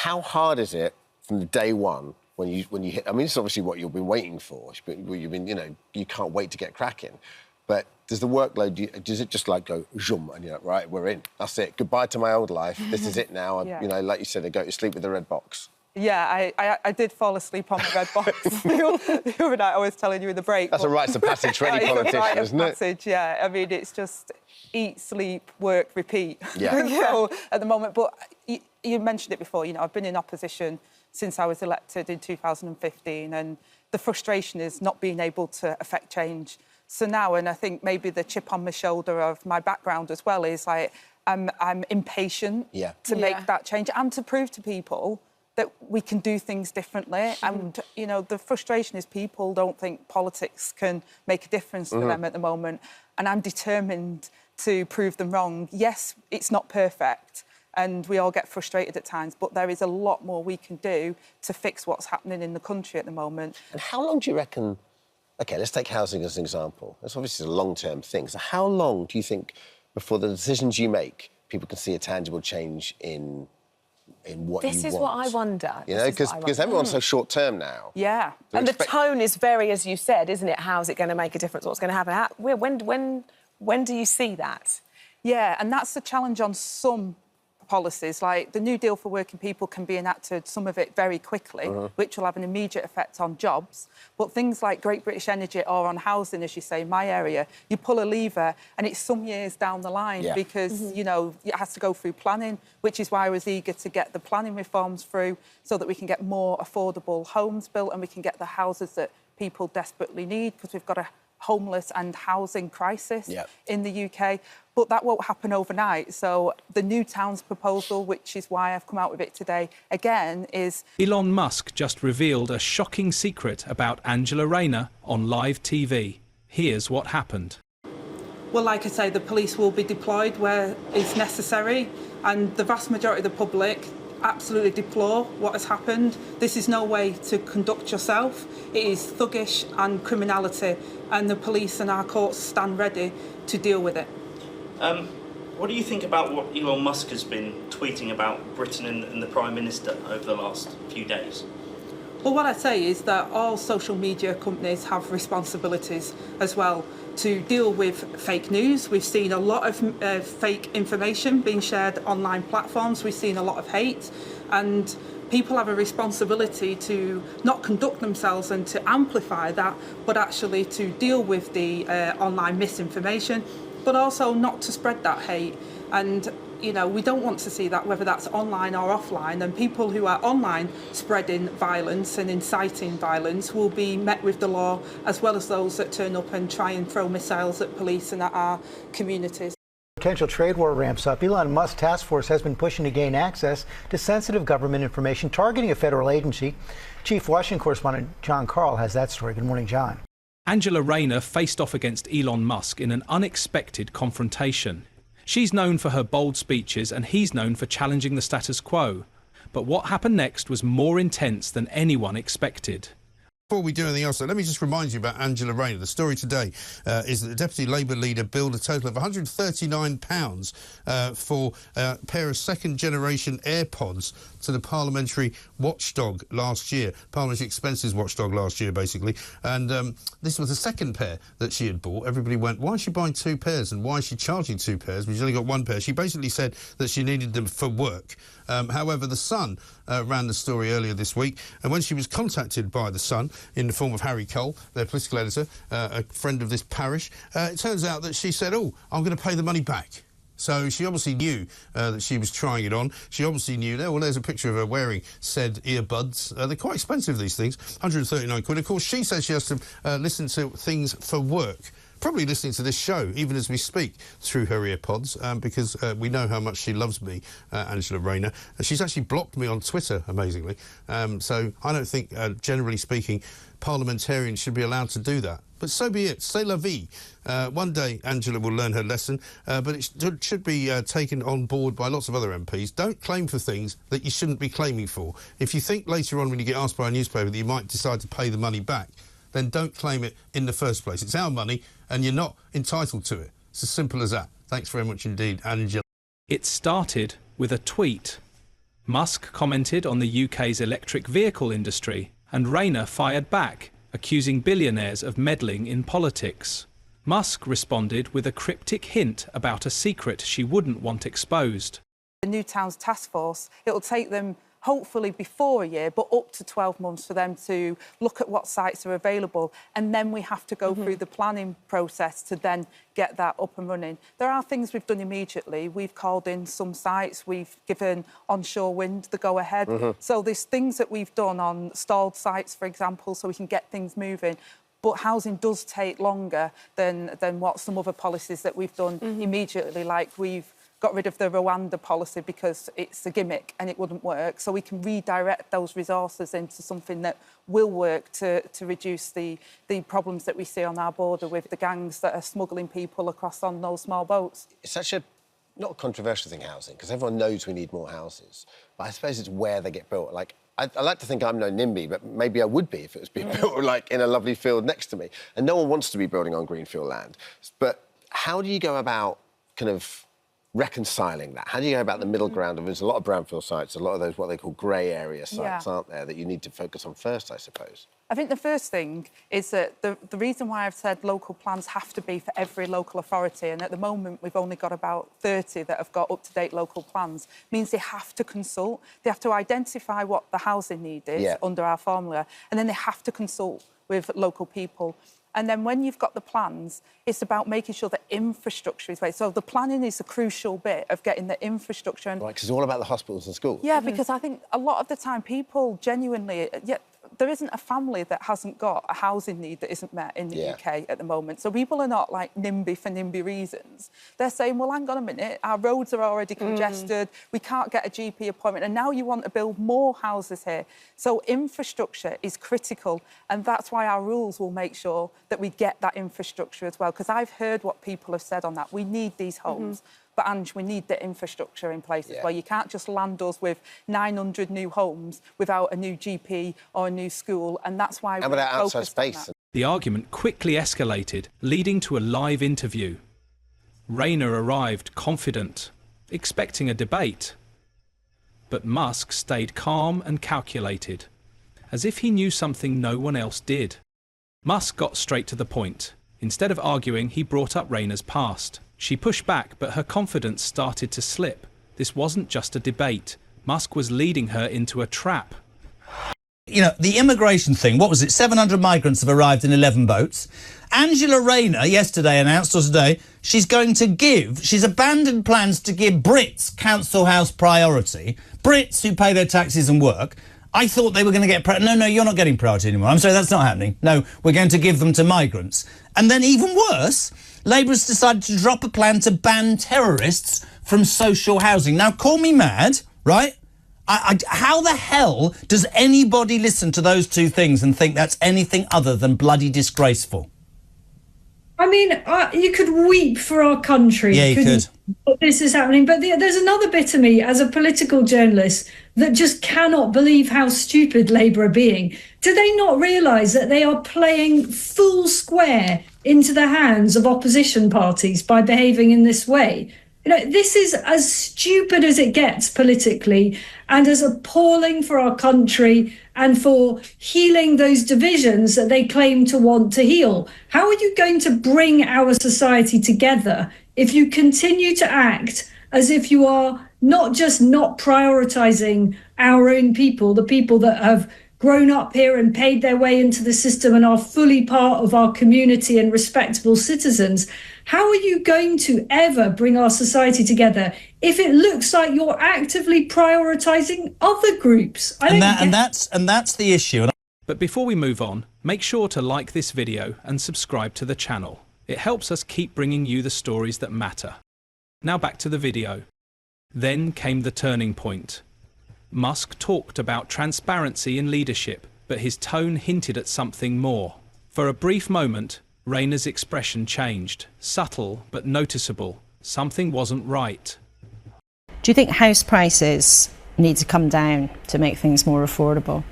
How hard is it from the day one when you hit? I mean, it's obviously what you've been waiting for. You've been, you know, you can't wait to get cracking. But does the workload, does it just like go zoom and you're like, right, we're in. That's it. Goodbye to my old life. This is it now. Yeah. You know, like you said, I go to sleep with the red box. Yeah, I did fall asleep on the red box the other night. I was telling you in the break. That's a rites of passage for any politician, isn't it? Passage, yeah. I mean, it's just eat, sleep, work, repeat. Yeah. So at the moment, but you mentioned it before. You know, I've been in opposition since I was elected in 2015, and the frustration is not being able to affect change. So now, and I think maybe the chip on my shoulder of my background as well is like I'm impatient to make that change and to prove to people that we can do things differently. And, you know, the frustration is people don't think politics can make a difference to them at the moment. And I'm determined to prove them wrong. Yes, it's not perfect and we all get frustrated at times, but there is a lot more we can do to fix what's happening in the country at the moment. And how long do you reckon... OK, let's take housing as an example. It's obviously a long-term thing. So how long do you think before the decisions you make, people can see a tangible change in what you want? This is what I wonder. You know, because everyone's so short-term now. Yeah. And the tone is very, as you said, isn't it? How's it going to make a difference? What's going to happen? When do you see that? Yeah, and that's the challenge on some policies. Like the New Deal for working people can be enacted, some of it very quickly, which will have an immediate effect on jobs. But things like Great British Energy or on housing, as you say, in my area, you pull a lever and it's some years down the line because, you know, it has to go through planning, which is why I was eager to get the planning reforms through so that we can get more affordable homes built and we can get the houses that people desperately need, because we've got a homeless and housing crisis in the UK. But that won't happen overnight. So the New Towns proposal, which is why I've come out with it today, again, is... Elon Musk just revealed a shocking secret about Angela Rayner on live TV. Here's what happened. Well, like I say, the police will be deployed where it's necessary, and the vast majority of the public absolutely deplore what has happened. This is no way to conduct yourself. It is thuggish and criminality, and the police and our courts stand ready to deal with it. What do you think about what Elon Musk has been tweeting about Britain and the Prime Minister over the last few days? Well, what I say is that all social media companies have responsibilities as well to deal with fake news. We've seen a lot of fake information being shared on online platforms. We've seen a lot of hate, and people have a responsibility to not conduct themselves and to amplify that, but actually to deal with the online misinformation, but also not to spread that hate. And, you know, we don't want to see that, whether that's online or offline, and people who are online spreading violence and inciting violence will be met with the law, as well as those that turn up and try and throw missiles at police and at our communities. Potential trade war ramps up. Elon Musk's task force has been pushing to gain access to sensitive government information targeting a federal agency. Chief Washington correspondent John Carl has that story. Good morning, John. Angela Rayner faced off against Elon Musk in an unexpected confrontation. She's known for her bold speeches and he's known for challenging the status quo. But what happened next was more intense than anyone expected. Before we do anything else, let me just remind you about Angela Rayner. The story today is that the Deputy Labour leader billed a total of £139 for a pair of second-generation AirPods to the parliamentary watchdog last year, parliamentary expenses watchdog last year, basically. And this was the second pair that she had bought. Everybody went, why is she buying two pairs and why is she charging two pairs? She's only got one pair. She basically said that she needed them for work. However, The Sun ran the story earlier this week, and when she was contacted by The Sun in the form of Harry Cole, their political editor, a friend of this parish, it turns out that she said, oh, I'm going to pay the money back. So she obviously knew that she was trying it on. She obviously knew, well, there's a picture of her wearing said earbuds. They're quite expensive, these things, 139 quid. Of course, she says she has to listen to things for work. Probably listening to this show, even as we speak, through her earpods, because we know how much she loves me, Angela Rayner. She's actually blocked me on Twitter, amazingly. So I don't think, generally speaking, parliamentarians should be allowed to do that. But so be it. C'est la vie. One day Angela will learn her lesson, but it should be taken on board by lots of other MPs. Don't claim for things that you shouldn't be claiming for. If you think later on when you get asked by a newspaper that you might decide to pay the money back, then don't claim it in the first place. It's our money and you're not entitled to it. It's as simple as that. Thanks very much indeed, Angela. It started with a tweet. Musk commented on the UK's electric vehicle industry, and Rayner fired back, accusing billionaires of meddling in politics. Musk responded with a cryptic hint about a secret she wouldn't want exposed. The New Towns Task Force, it'll take them hopefully before a year, but up to 12 months for them to look at what sites are available. And then we have to go through the planning process to then get that up and running. There are things we've done immediately. We've called in some sites. We've given onshore wind the go-ahead. So there's things that we've done on stalled sites, for example, so we can get things moving. But housing does take longer than what some other policies that we've done immediately, like we've got rid of the Rwanda policy because it's a gimmick and it wouldn't work. So we can redirect those resources into something that will work to reduce the problems that we see on our border with the gangs that are smuggling people across on those small boats. It's such a, not a controversial thing, housing, because everyone knows we need more houses. But I suppose it's where they get built. Like, I like to think I'm no NIMBY, but maybe I would be if it was being built, like, in a lovely field next to me. And no one wants to be building on greenfield land. But how do you go about kind of reconciling that? How do you go about the middle ground? There's a lot of brownfield sites, a lot of those what they call grey area sites, aren't there, that you need to focus on first, I suppose? I think the first thing is that the reason why I've said local plans have to be for every local authority, and at the moment we've only got about 30 that have got up-to-date local plans, means they have to consult. They have to identify what the housing need is under our formula, and then they have to consult with local people. And then when you've got the plans, it's about making sure that infrastructure is right. So the planning is a crucial bit of getting the infrastructure. And, right, because it's all about the hospitals and schools. Yeah, because I think a lot of the time people genuinely, there isn't a family that hasn't got a housing need that isn't met in the UK at the moment. So people are not like NIMBY for NIMBY reasons. They're saying, well, hang on a minute, our roads are already congested, we can't get a GP appointment, and now you want to build more houses here. So infrastructure is critical, and that's why our rules will make sure that we get that infrastructure as well, because I've heard what people have said on that. We need these homes. But, Ange, we need the infrastructure in place as well. You can't just land us with 900 new homes without a new GP or a new school, and that's why we're without outside focused space. on that. The argument quickly escalated, leading to a live interview. Rayner arrived confident, expecting a debate. But Musk stayed calm and calculated, as if he knew something no one else did. Musk got straight to the point. Instead of arguing, he brought up Rayner's past. She pushed back, but her confidence started to slip. This wasn't just a debate. Musk was leading her into a trap. You know, the immigration thing, what was it? 700 migrants have arrived in 11 boats. Angela Rayner yesterday announced, or today, she's abandoned plans to give Brits council house priority. Brits who pay their taxes and work. I thought they were going to get... No, you're not getting priority anymore. I'm sorry, that's not happening. No, we're going to give them to migrants. And then even worse, Labour's decided to drop a plan to ban terrorists from social housing. Now, call me mad, right? How the hell does anybody listen to those two things and think that's anything other than bloody disgraceful? I mean, you could weep for our country. Yeah, you could. But this is happening. But there's another bit of me as a political journalist that just cannot believe how stupid Labour are being. Do they not realise that they are playing full square into the hands of opposition parties by behaving in this way? You know, this is as stupid as it gets politically and as appalling for our country and for healing those divisions that they claim to want to heal. How are you going to bring our society together if you continue to act as if you are not just not prioritising our own people, the people that have grown up here and paid their way into the system and are fully part of our community and respectable citizens? How are you going to ever bring our society together if it looks like you're actively prioritising other groups? And that's the issue. But before we move on, make sure to like this video and subscribe to the channel. It helps us keep bringing you the stories that matter. Now back to the video. Then came the turning point. Musk talked about transparency in leadership, but his tone hinted at something more. For a brief moment, Rayner's expression changed, subtle but noticeable. Something wasn't right. Do you think house prices need to come down to make things more affordable?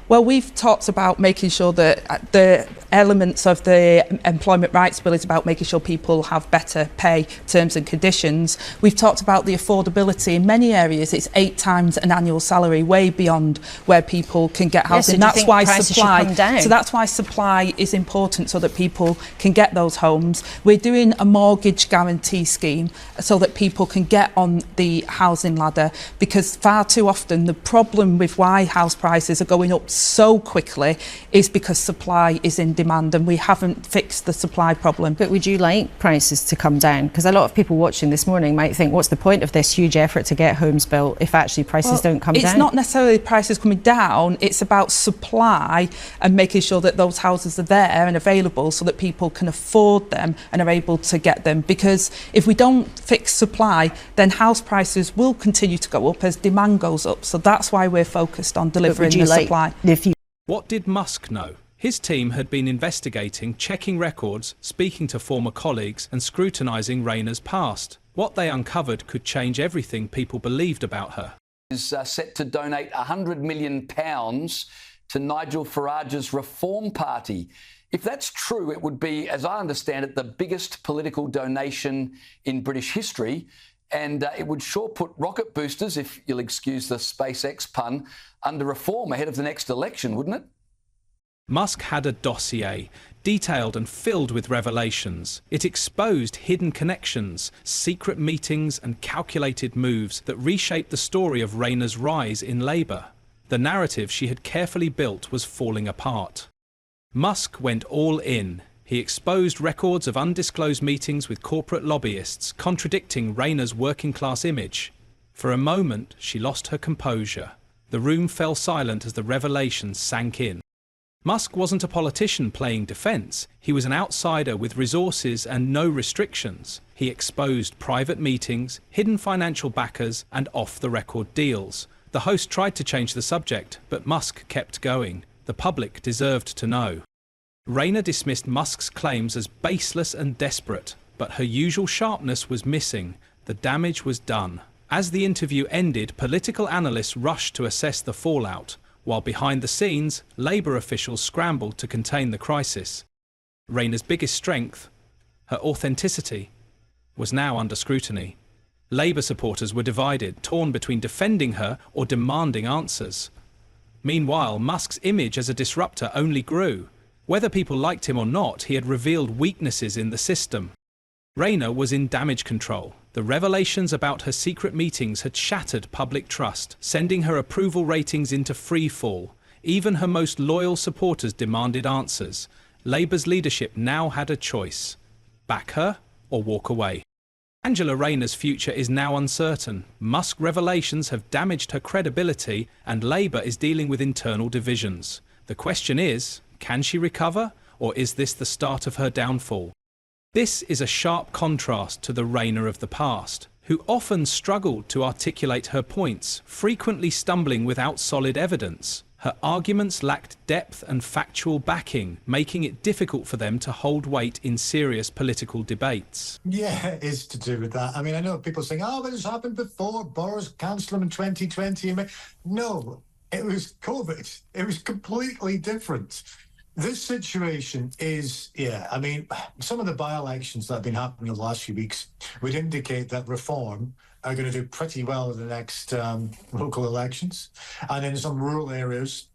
Well, we've talked about making sure that the elements of the Employment Rights Bill is about making sure people have better pay terms and conditions. We've talked about the affordability. In many areas, it's 8 times an annual salary, way beyond where people can get housing. Yes, so that's why supply is important, so that people can get those homes. We're doing a mortgage guarantee scheme so that people can get on the housing ladder, because far too often the problem with why house prices are going up so quickly is because supply is in demand, and we haven't fixed the supply problem. But would you like prices to come down? Because a lot of people watching this morning might think, what's the point of this huge effort to get homes built if actually prices don't come down? It's not necessarily prices coming down, it's about supply and making sure that those houses are there and available so that people can afford them and are able to get them. Because if we don't fix supply, then house prices will continue to go up as demand goes up. So that's why we're focused on delivering the supply. What did Musk know? His team had been investigating, checking records, speaking to former colleagues and scrutinising Rayner's past. What they uncovered could change everything people believed about her. Is set to donate £100 million to Nigel Farage's Reform Party. If that's true, it would be, as I understand it, the biggest political donation in British history. And it would sure put rocket boosters, if you'll excuse the SpaceX pun, under reform ahead of the next election, wouldn't it? Musk had a dossier, detailed and filled with revelations. It exposed hidden connections, secret meetings and calculated moves that reshaped the story of Rayner's rise in Labour. The narrative she had carefully built was falling apart. Musk went all in. He exposed records of undisclosed meetings with corporate lobbyists, contradicting Rayner's working-class image. For a moment, she lost her composure. The room fell silent as the revelations sank in. Musk wasn't a politician playing defence. He was an outsider with resources and no restrictions. He exposed private meetings, hidden financial backers, and off-the-record deals. The host tried to change the subject, but Musk kept going. The public deserved to know. Rayner dismissed Musk's claims as baseless and desperate, but her usual sharpness was missing. The damage was done. As the interview ended, political analysts rushed to assess the fallout, while behind the scenes, Labour officials scrambled to contain the crisis. Rayner's biggest strength, her authenticity, was now under scrutiny. Labour supporters were divided, torn between defending her or demanding answers. Meanwhile, Musk's image as a disruptor only grew. Whether people liked him or not, he had revealed weaknesses in the system. Rayner was in damage control. The revelations about her secret meetings had shattered public trust, sending her approval ratings into free fall. Even her most loyal supporters demanded answers. Labour's leadership now had a choice: back her or walk away. Angela Rayner's future is now uncertain. Musk revelations have damaged her credibility, and Labour is dealing with internal divisions. The question is, can she recover, or is this the start of her downfall? This is a sharp contrast to the Rayner of the past, who often struggled to articulate her points, frequently stumbling without solid evidence. Her arguments lacked depth and factual backing, making it difficult for them to hold weight in serious political debates. Yeah, it is to do with that. I mean, I know people saying, oh, but it's happened before, Boris cancelled him in 2020. No, it was COVID. It was completely different. This situation is, I mean, some of the by-elections that have been happening in the last few weeks would indicate that Reform are going to do pretty well in the next local elections. And in some rural areas,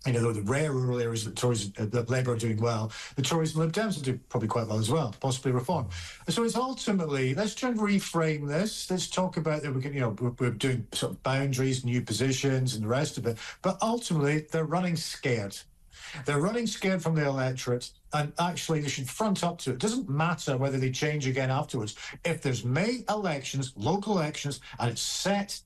you know, the rare rural areas that Labour are doing well, the Tories and Lib Dems will do probably quite well as well, possibly Reform. So it's ultimately, let's try and reframe this. Let's talk about that we're doing sort of boundaries, new positions and the rest of it. But ultimately, they're running scared. They're running scared from the electorate, and actually they should front up to it. It doesn't matter whether they change again afterwards. If there's May elections, local elections, and it's set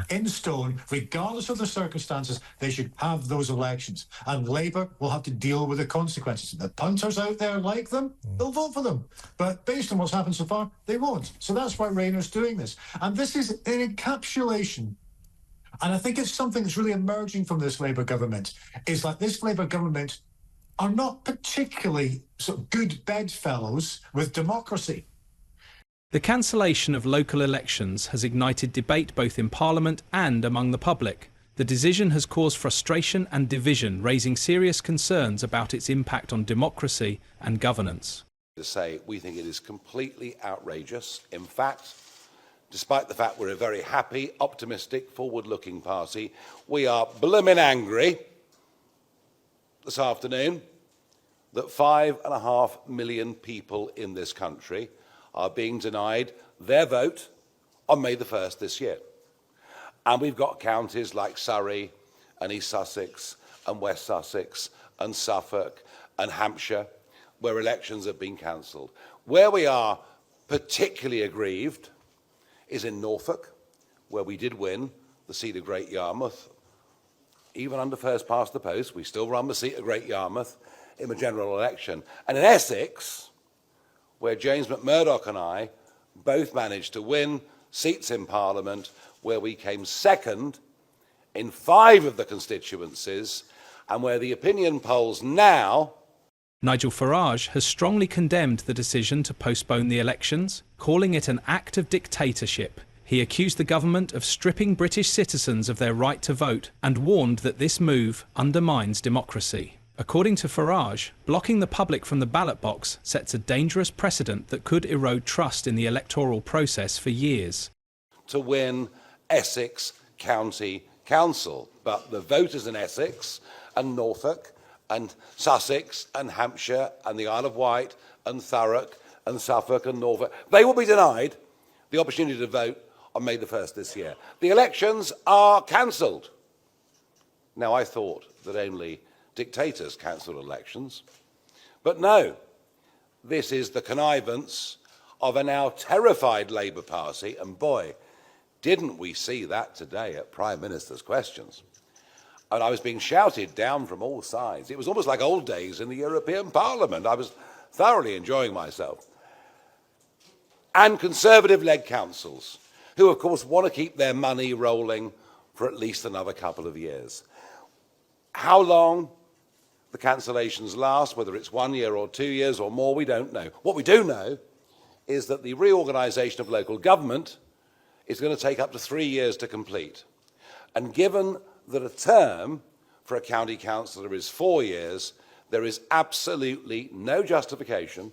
in stone, regardless of the circumstances, they should have those elections. And Labour will have to deal with the consequences. If the punters out there like them, they'll vote for them. But based on what's happened so far, they won't. So that's why Rayner's doing this. And this is an encapsulation. And I think it's something that's really emerging from this Labour government, is that this Labour government are not particularly sort of good bedfellows with democracy. The cancellation of local elections has ignited debate both in Parliament and among the public. The decision has caused frustration and division, raising serious concerns about its impact on democracy and governance. To say we think it is completely outrageous. In fact, despite the fact we're a very happy, optimistic, forward-looking party, we are blimmin' angry this afternoon that 5.5 million people in this country are being denied their vote on May the 1st this year. And we've got counties like Surrey and East Sussex and West Sussex and Suffolk and Hampshire where elections have been cancelled. Where we are particularly aggrieved is in Norfolk, where we did win the seat of Great Yarmouth. Even under first past the post, we still run the seat of Great Yarmouth in the general election. And in Essex, where James McMurdoch and I both managed to win seats in Parliament, where we came second in 5 of the constituencies, and where the opinion polls now... Nigel Farage has strongly condemned the decision to postpone the elections, calling it an act of dictatorship. He accused the government of stripping British citizens of their right to vote and warned that this move undermines democracy. According to Farage, blocking the public from the ballot box sets a dangerous precedent that could erode trust in the electoral process for years. ...to win Essex County Council, but the voters in Essex and Norfolk and Sussex and Hampshire and the Isle of Wight and Thurrock and Suffolk and Norfolk, they will be denied the opportunity to vote on May the 1st this year. The elections are cancelled. Now, I thought that only dictators cancelled elections, but no, this is the connivance of a now terrified Labour Party, and boy, didn't we see that today at Prime Minister's questions. And I was being shouted down from all sides. It was almost like old days in the European Parliament. I was thoroughly enjoying myself. And Conservative-led councils, who of course want to keep their money rolling for at least another couple of years. How long the cancellations last, whether it's 1 year or 2 years or more, we don't know. What we do know is that the reorganisation of local government is going to take up to 3 years to complete. And given that a term for a county councillor is 4 years, there is absolutely no justification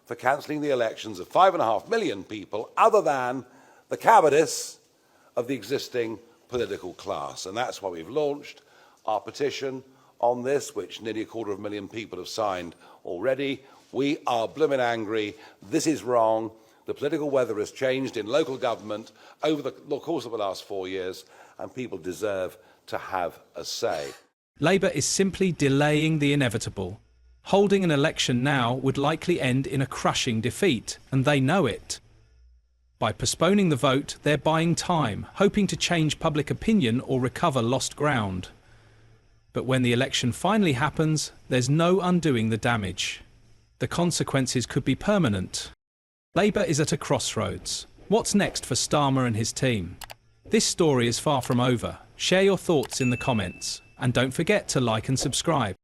for cancelling the elections of 5.5 million people other than the cowardice of the existing political class. And that's why we've launched our petition on this, which nearly 250,000 people have signed already. We are blooming angry. This is wrong. The political weather has changed in local government over the course of the last 4 years, and people deserve to have a say. Labour is simply delaying the inevitable. Holding an election now would likely end in a crushing defeat, and they know it. By postponing the vote, they're buying time, hoping to change public opinion or recover lost ground. But when the election finally happens, there's no undoing the damage. The consequences could be permanent. Labour is at a crossroads. What's next for Starmer and his team? This story is far from over. Share your thoughts in the comments, and don't forget to like and subscribe.